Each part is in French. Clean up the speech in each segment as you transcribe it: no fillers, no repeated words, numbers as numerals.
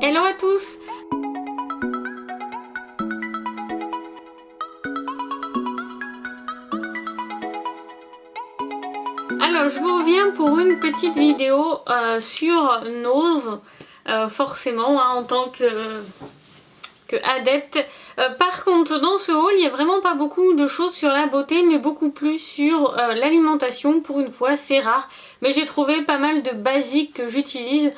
Hello à tous. Alors je vous reviens pour une petite vidéo sur Nose, forcément hein, en tant que adepte. Par contre dans ce haul il n'y a vraiment pas beaucoup de choses sur la beauté mais beaucoup plus sur l'alimentation. Pour une fois c'est rare mais j'ai trouvé pas mal de basiques que j'utilise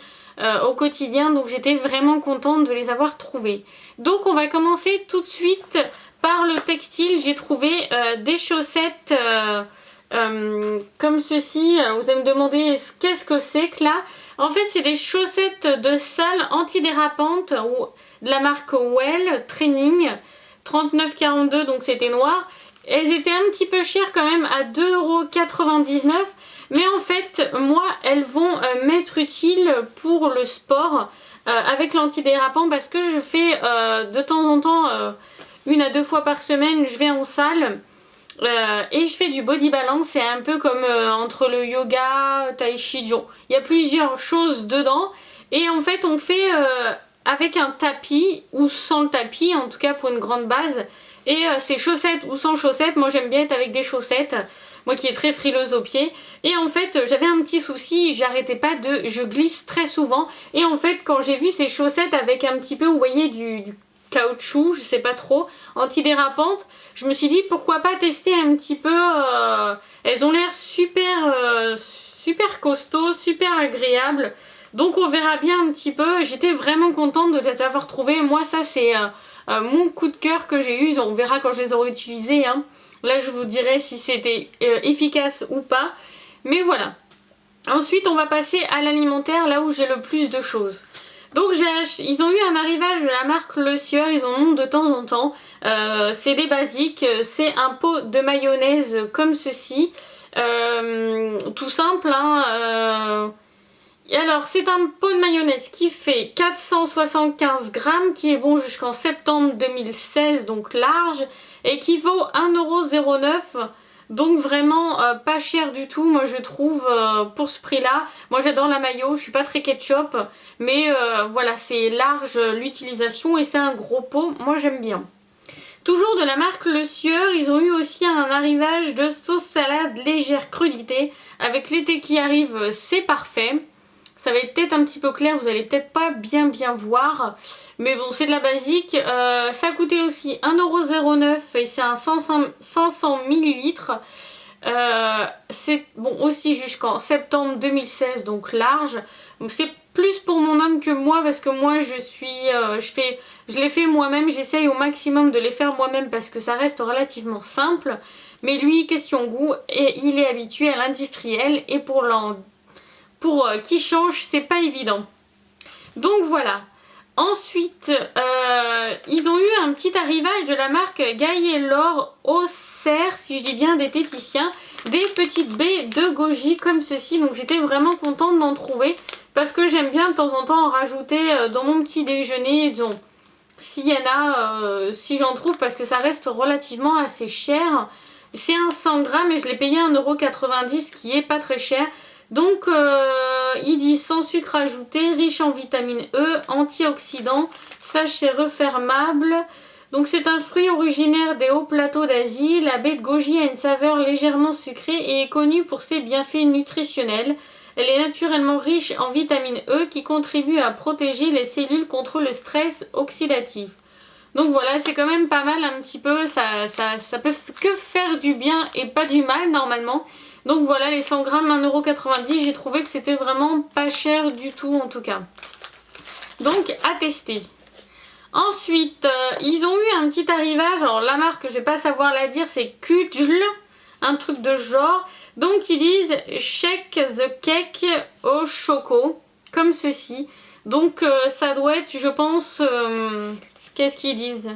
au quotidien, donc j'étais vraiment contente de les avoir trouvés. Donc on va commencer tout de suite par le textile. J'ai trouvé des chaussettes comme ceci. Vous allez me demander qu'est-ce que c'est que là. En fait c'est des chaussettes de salle antidérapantes ou de la marque Well Training, 39,42, donc c'était noir. Elles étaient un petit peu chères quand même, à 2,99 €. Mais en fait, moi, elles vont m'être utiles pour le sport avec l'antidérapant parce que je fais de temps en temps, 1 à 2 fois par semaine, je vais en salle et je fais du body balance. C'est un peu comme entre le yoga, tai chi, il y a plusieurs choses dedans. Et en fait, on fait avec un tapis ou sans le tapis, en tout cas pour une grande base. Et c'est chaussettes ou sans chaussettes, moi j'aime bien être avec des chaussettes. Moi qui est très frileuse aux pieds. Et en fait j'avais un petit souci, j'arrêtais pas de... Je glisse très souvent. Et en fait quand j'ai vu ces chaussettes avec un petit peu, vous voyez, du caoutchouc, je sais pas trop, antidérapantes, je me suis dit pourquoi pas tester un petit peu. Elles ont l'air super, super costauds, super agréables. Donc on verra bien un petit peu. J'étais vraiment contente de les avoir trouvées. Moi ça c'est mon coup de cœur que j'ai eu. On verra quand je les aurai utilisées hein. Là je vous dirai si c'était efficace ou pas. Mais voilà. Ensuite on va passer à l'alimentaire, là où j'ai le plus de choses. Donc ils ont eu un arrivage de la marque Le Sieur, ils en ont de temps en temps. C'est des basiques, c'est un pot de mayonnaise comme ceci. Tout simple hein. Alors c'est un pot de mayonnaise qui fait 475 grammes, qui est bon jusqu'en septembre 2016, donc large, et qui vaut 1,09 €. Donc vraiment pas cher du tout, moi je trouve, pour ce prix là. Moi j'adore la mayo, je suis pas très ketchup, mais voilà, c'est large l'utilisation et c'est un gros pot, moi j'aime bien. Toujours de la marque Le Sieur, ils ont eu aussi un arrivage de sauce salade légère crudité. Avec l'été qui arrive, c'est parfait. Ça va être peut-être un petit peu clair, vous allez peut-être pas bien voir. Mais bon, c'est de la basique. Ça coûtait aussi 1,09 € et c'est un 500 ml. C'est bon aussi jusqu'en septembre 2016, donc large. Donc c'est plus pour mon homme que moi parce que moi je les fais moi-même. J'essaye au maximum de les faire moi-même parce que ça reste relativement simple. Mais lui, question goût, et il est habitué à l'industriel et pour qui change, c'est pas évident. Donc voilà. Ensuite, ils ont eu un petit arrivage de la marque Gaillelor Auxerre, si je dis bien, des téticiens, des petites baies de goji comme ceci. Donc j'étais vraiment contente d'en trouver parce que j'aime bien de temps en temps en rajouter dans mon petit déjeuner, disons, s'il y en a, si j'en trouve, parce que ça reste relativement assez cher. C'est un 100 grammes et je l'ai payé 1,90 €, qui est pas très cher. Donc il dit sans sucre ajouté, riche en vitamine E, antioxydants, sachet refermable. Donc c'est un fruit originaire des hauts plateaux d'Asie. La baie de goji a une saveur légèrement sucrée et est connue pour ses bienfaits nutritionnels. Elle est naturellement riche en vitamine E qui contribue à protéger les cellules contre le stress oxydatif. Donc voilà, c'est quand même pas mal un petit peu, ça peut que faire du bien et pas du mal normalement. Donc voilà, les 100 grammes, 1,90 €, j'ai trouvé que c'était vraiment pas cher du tout en tout cas. Donc à tester. Ensuite, ils ont eu un petit arrivage, alors la marque, je vais pas savoir la dire, c'est Kujl, un truc de genre. Donc ils disent Shake the Cake au choco, comme ceci. Donc ça doit être, je pense, qu'est-ce qu'ils disent,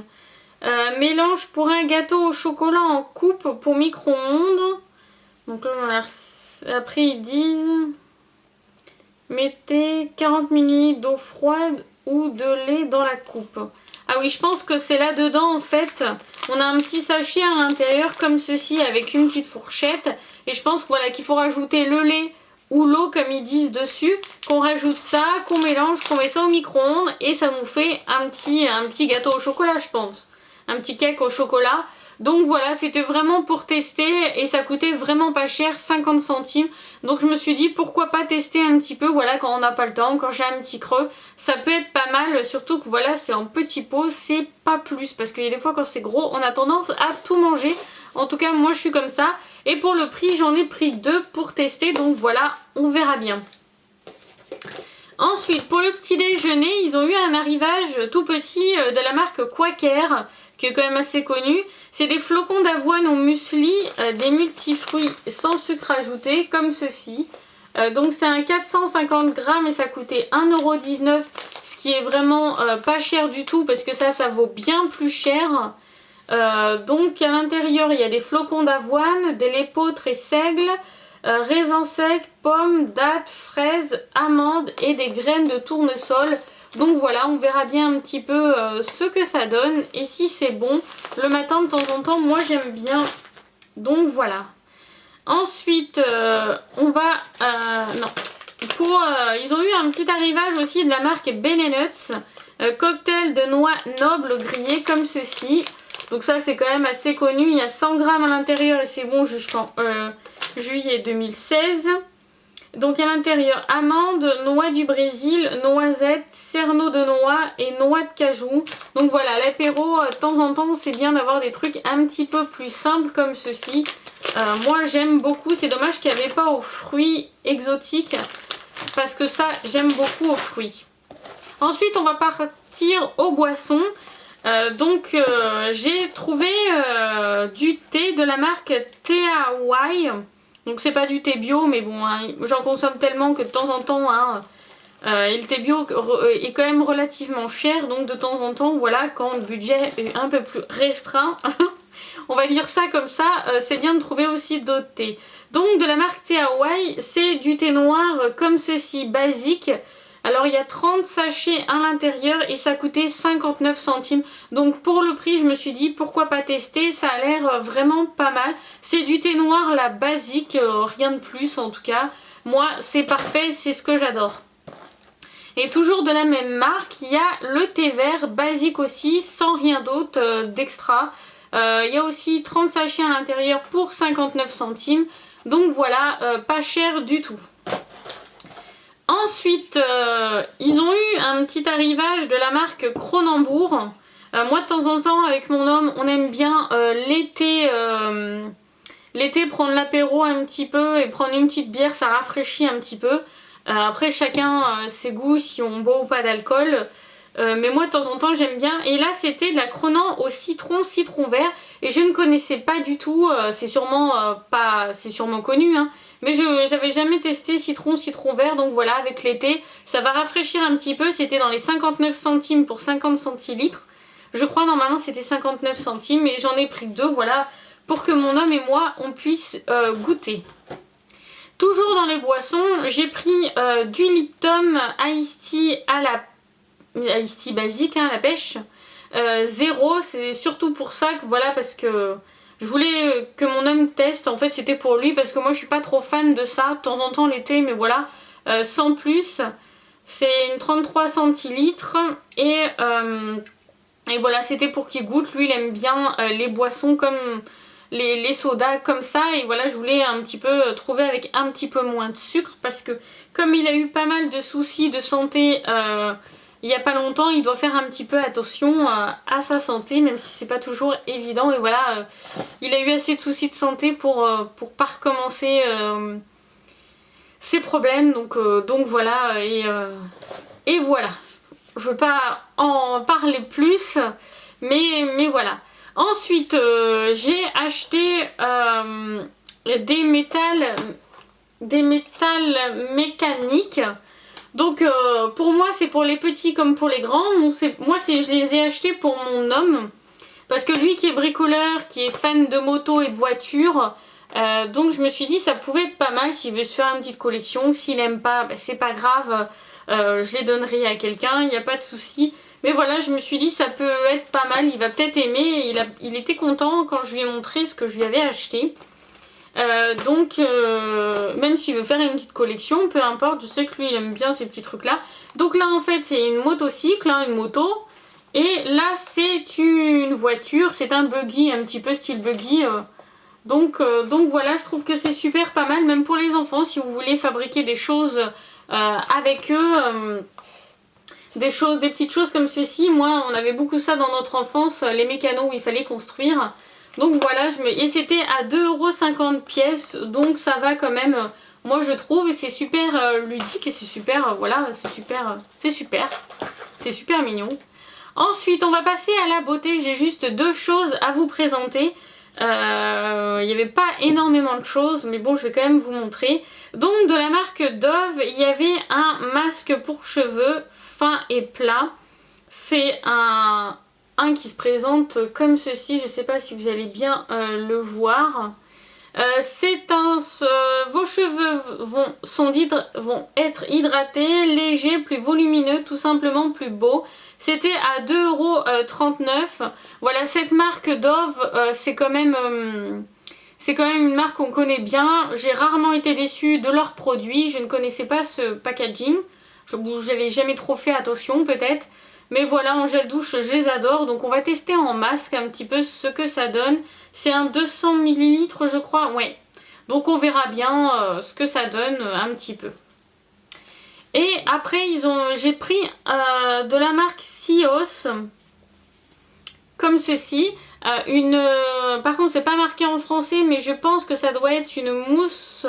mélange pour un gâteau au chocolat en coupe pour micro-ondes. Donc là, après ils disent mettez 40 ml d'eau froide ou de lait dans la coupe. Ah oui, je pense que c'est là-dedans en fait. On a un petit sachet à l'intérieur comme ceci avec une petite fourchette. Et je pense voilà, qu'il faut rajouter le lait ou l'eau comme ils disent dessus, qu'on rajoute ça, qu'on mélange, qu'on met ça au micro-ondes et ça nous fait un petit gâteau au chocolat je pense. Un petit cake au chocolat. Donc voilà, c'était vraiment pour tester et ça coûtait vraiment pas cher, 50 centimes. Donc je me suis dit pourquoi pas tester un petit peu, voilà, quand on n'a pas le temps, quand j'ai un petit creux. Ça peut être pas mal, surtout que voilà, c'est en petit pot, c'est pas plus. Parce qu'il y a des fois quand c'est gros, on a tendance à tout manger. En tout cas, moi je suis comme ça. Et pour le prix, j'en ai pris 2 pour tester, donc voilà, on verra bien. Ensuite, pour le petit déjeuner, ils ont eu un arrivage tout petit de la marque Quaker, qui est quand même assez connu. C'est des flocons d'avoine au muesli, des multifruits sans sucre ajouté, comme ceci. Donc c'est un 450 grammes et ça coûtait 1,19 €, ce qui est vraiment pas cher du tout, parce que ça vaut bien plus cher. Donc à l'intérieur, il y a des flocons d'avoine, de l'épeautre et seigle, raisins secs, pommes, dattes, fraises, amandes et des graines de tournesol. Donc voilà, on verra bien un petit peu ce que ça donne et si c'est bon. Le matin de temps en temps, moi j'aime bien. Donc voilà. Ensuite, on va... non. Ils ont eu un petit arrivage aussi de la marque Ben Nuts. Cocktail de noix nobles grillées comme ceci. Donc ça c'est quand même assez connu. Il y a 100 grammes à l'intérieur et c'est bon jusqu'en juillet 2016. Donc à l'intérieur, amandes, noix du Brésil, noisettes, cerneaux de noix et noix de cajou. Donc voilà, l'apéro, de temps en temps, c'est bien d'avoir des trucs un petit peu plus simples comme ceci. Moi j'aime beaucoup, c'est dommage qu'il n'y avait pas aux fruits exotiques. Parce que ça, j'aime beaucoup aux fruits. Ensuite, on va partir aux boissons. J'ai trouvé du thé de la marque Thé Hawaii. Donc c'est pas du thé bio, mais bon, hein, j'en consomme tellement que de temps en temps, hein, et le thé bio est quand même relativement cher. Donc de temps en temps, voilà, quand le budget est un peu plus restreint, on va dire ça comme ça, c'est bien de trouver aussi d'autres thés. Donc de la marque Thé Hawaii, c'est du thé noir comme ceci, basique. Alors il y a 30 sachets à l'intérieur et ça coûtait 59 centimes. Donc pour le prix, je me suis dit pourquoi pas tester, ça a l'air vraiment pas mal. C'est du thé noir, la basique, rien de plus en tout cas. Moi c'est parfait, c'est ce que j'adore. Et toujours de la même marque, il y a le thé vert basique aussi, sans rien d'autre d'extra. Il y a aussi 30 sachets à l'intérieur pour 59 centimes. Donc voilà, pas cher du tout. Ensuite, ils ont eu un petit arrivage de la marque Cronenbourg. Moi, de temps en temps, avec mon homme, on aime bien l'été prendre l'apéro un petit peu et prendre une petite bière, ça rafraîchit un petit peu. Après, chacun ses goûts, si on boit ou pas d'alcool. Mais moi, de temps en temps, j'aime bien. Et là, c'était de la Cronan au citron vert. Et je ne connaissais pas du tout. C'est sûrement connu, hein. Mais j'avais jamais testé citron vert, donc voilà, avec l'été, ça va rafraîchir un petit peu. C'était dans les 59 centimes pour 50 centilitres. Je crois normalement c'était 59 centimes, mais j'en ai pris 2, voilà, pour que mon homme et moi, on puisse goûter. Toujours dans les boissons, j'ai pris du Lipton Iced Tea à la Iced Tea basique, hein, à la pêche. 0, c'est surtout pour ça que voilà, parce que... Je voulais que mon homme teste, en fait c'était pour lui parce que moi je suis pas trop fan de ça, de temps en temps l'été, mais voilà, sans plus. C'est une 33 centilitres et voilà, c'était pour qu'il goûte. Lui il aime bien les boissons comme les sodas comme ça, et voilà, je voulais un petit peu trouver avec un petit peu moins de sucre parce que comme il a eu pas mal de soucis de santé il n'y a pas longtemps, il doit faire un petit peu attention à sa santé, même si c'est pas toujours évident. Et voilà, il a eu assez de soucis de santé pour pas recommencer ses problèmes. Donc voilà, et voilà. Je veux pas en parler plus, mais voilà. Ensuite, j'ai acheté des métals mécaniques. Donc pour moi c'est pour les petits comme pour les grands. Moi je les ai achetés pour mon homme. Parce que lui qui est bricoleur, qui est fan de moto et de voiture. Donc je me suis dit ça pouvait être pas mal s'il veut se faire une petite collection. S'il aime pas, bah, c'est pas grave. Je les donnerai à quelqu'un, il n'y a pas de souci. Mais voilà, je me suis dit ça peut être pas mal. Il va peut-être aimer. Il était content quand je lui ai montré ce que je lui avais acheté. Donc même s'il veut faire une petite collection, peu importe, je sais que lui il aime bien ces petits trucs là. Donc là en fait c'est une motocycle, hein, une moto. Et là c'est une voiture, c'est un buggy, un petit peu style buggy. Donc voilà, je trouve que c'est super pas mal, même pour les enfants, si vous voulez fabriquer des choses avec eux. Des petites choses comme ceci. Moi on avait beaucoup ça dans notre enfance, les mécanos où il fallait construire. Donc voilà, et c'était à 2,50 € pièce, donc ça va quand même, moi je trouve, et c'est super ludique et c'est super, voilà, c'est super mignon. Ensuite on va passer à la beauté, j'ai juste deux choses à vous présenter. Il n'y avait pas énormément de choses, mais bon je vais quand même vous montrer. Donc de la marque Dove, il y avait un masque pour cheveux fin et plat. C'est un qui se présente comme ceci, je ne sais pas si vous allez bien le voir. Vos cheveux vont être hydratés, légers, plus volumineux, tout simplement plus beaux. C'était à 2,39 €. Voilà, cette marque Dove, c'est quand même une marque qu'on connaît bien. J'ai rarement été déçue de leurs produits. Je ne connaissais pas ce packaging. J'avais jamais trop fait attention peut-être. Mais voilà, en gel douche, je les adore. Donc on va tester en masque un petit peu ce que ça donne. C'est un 200 ml je crois. Ouais. Donc on verra bien ce que ça donne un petit peu. Et après j'ai pris de la marque Sios. Comme ceci. Par contre c'est pas marqué en français, mais je pense que ça doit être une mousse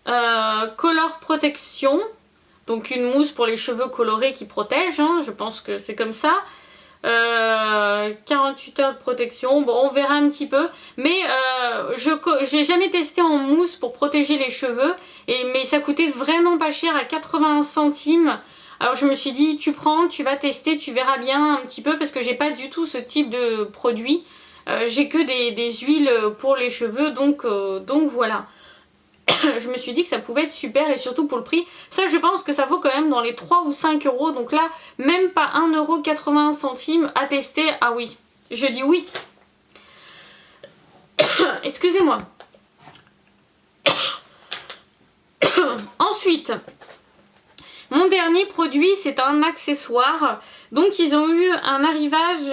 color protection. Donc une mousse pour les cheveux colorés qui protège, hein, je pense que c'est comme ça. 48 heures de protection, bon on verra un petit peu. Mais j'ai jamais testé en mousse pour protéger les cheveux. Mais ça coûtait vraiment pas cher, à 80 centimes. Alors je me suis dit tu prends, tu vas tester, tu verras bien un petit peu. Parce que j'ai pas du tout ce type de produit. J'ai que des huiles pour les cheveux, donc voilà. Je me suis dit que ça pouvait être super, et surtout pour le prix. Ça je pense que ça vaut quand même dans les 3 ou 5 €. Donc là même pas 1,80 € à tester. Ah oui, je dis oui. Excusez-moi. Ensuite, mon dernier produit c'est un accessoire. Donc ils ont eu un arrivage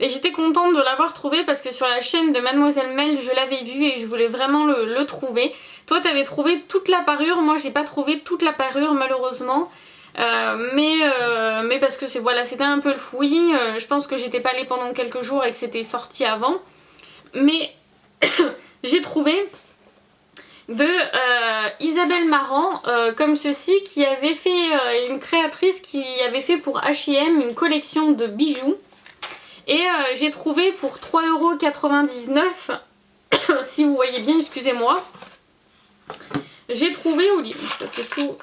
et j'étais contente de l'avoir trouvé parce que sur la chaîne de Mademoiselle Mel je l'avais vu et je voulais vraiment le trouver. Toi t'avais trouvé toute la parure, moi j'ai pas trouvé toute la parure malheureusement. Mais parce que c'était un peu le fouillis. Je pense que j'étais pas allée pendant quelques jours et que c'était sorti avant. Mais j'ai trouvé de Isabelle Marant comme ceci, qui avait fait une créatrice qui avait fait pour H&M une collection de bijoux. Et j'ai trouvé pour 3,99 €, si vous voyez bien, excusez-moi. J'ai trouvé, ça c'est tout,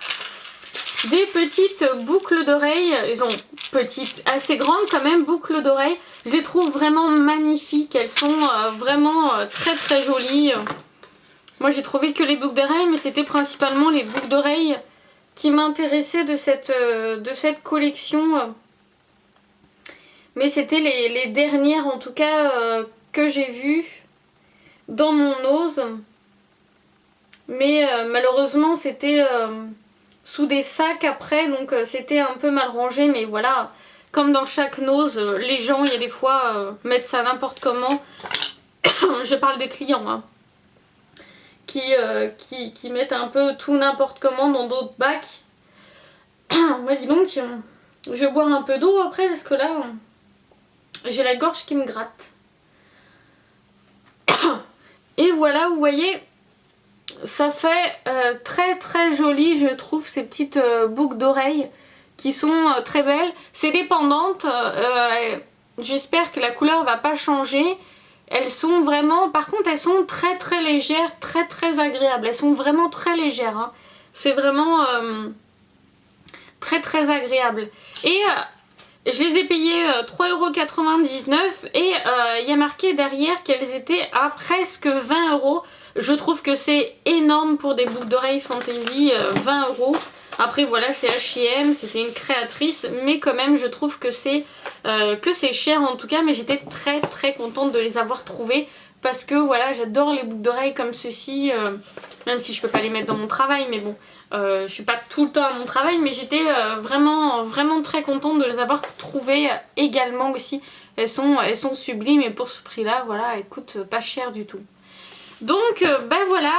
des petites boucles d'oreilles. Ils ont petites, assez grandes quand même, boucles d'oreilles. Je les trouve vraiment magnifiques, elles sont vraiment très très jolies. Moi j'ai trouvé que les boucles d'oreilles, mais c'était principalement les boucles d'oreilles qui m'intéressaient de cette collection. Mais c'était les dernières en tout cas que j'ai vues dans mon nose. Mais malheureusement c'était sous des sacs après, donc c'était un peu mal rangé. Mais voilà, comme dans chaque nose, les gens il y a des fois mettent ça n'importe comment. Je parle des clients hein, qui mettent un peu tout n'importe comment dans d'autres bacs. Moi dis donc, je vais boire un peu d'eau après parce que là j'ai la gorge qui me gratte. Et voilà, vous voyez, ça fait très très joli, je trouve, ces petites boucles d'oreilles qui sont très belles. C'est des pendantes, j'espère que la couleur va pas changer. Elles sont vraiment, par contre elles sont très très légères, très très agréables. Elles sont vraiment très légères, hein. C'est vraiment très très agréable. Et je les ai payées 3,99 € et il y a marqué derrière qu'elles étaient à presque 20 €. Je trouve que c'est énorme pour des boucles d'oreilles Fantaisie, 20 €. Après voilà, c'est H&M, c'était une créatrice, mais quand même je trouve que c'est cher en tout cas. Mais j'étais très très contente de les avoir trouvées parce que voilà, j'adore les boucles d'oreilles comme ceci, même si je peux pas les mettre dans mon travail, mais bon, je suis pas tout le temps à mon travail, mais j'étais vraiment très contente de les avoir trouvées également aussi. Elles sont sublimes et pour ce prix là, voilà, elles coûtent pas cher du tout. Donc ben voilà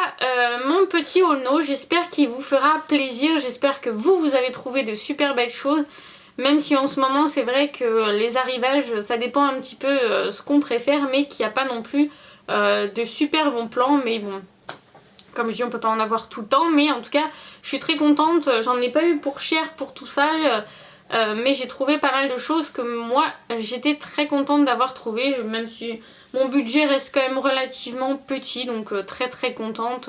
mon petit haul no, j'espère qu'il vous fera plaisir, j'espère que vous avez trouvé de super belles choses. Même si en ce moment c'est vrai que les arrivages ça dépend un petit peu ce qu'on préfère, mais qu'il n'y a pas non plus de super bons plans. Mais bon, comme je dis on peut pas en avoir tout le temps, mais en tout cas je suis très contente, j'en ai pas eu pour cher pour tout ça. Mais j'ai trouvé pas mal de choses que moi j'étais très contente d'avoir trouvé, même si mon budget reste quand même relativement petit, donc très contente.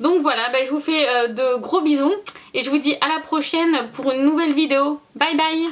Donc voilà, je vous fais de gros bisous et je vous dis à la prochaine pour une nouvelle vidéo. Bye bye.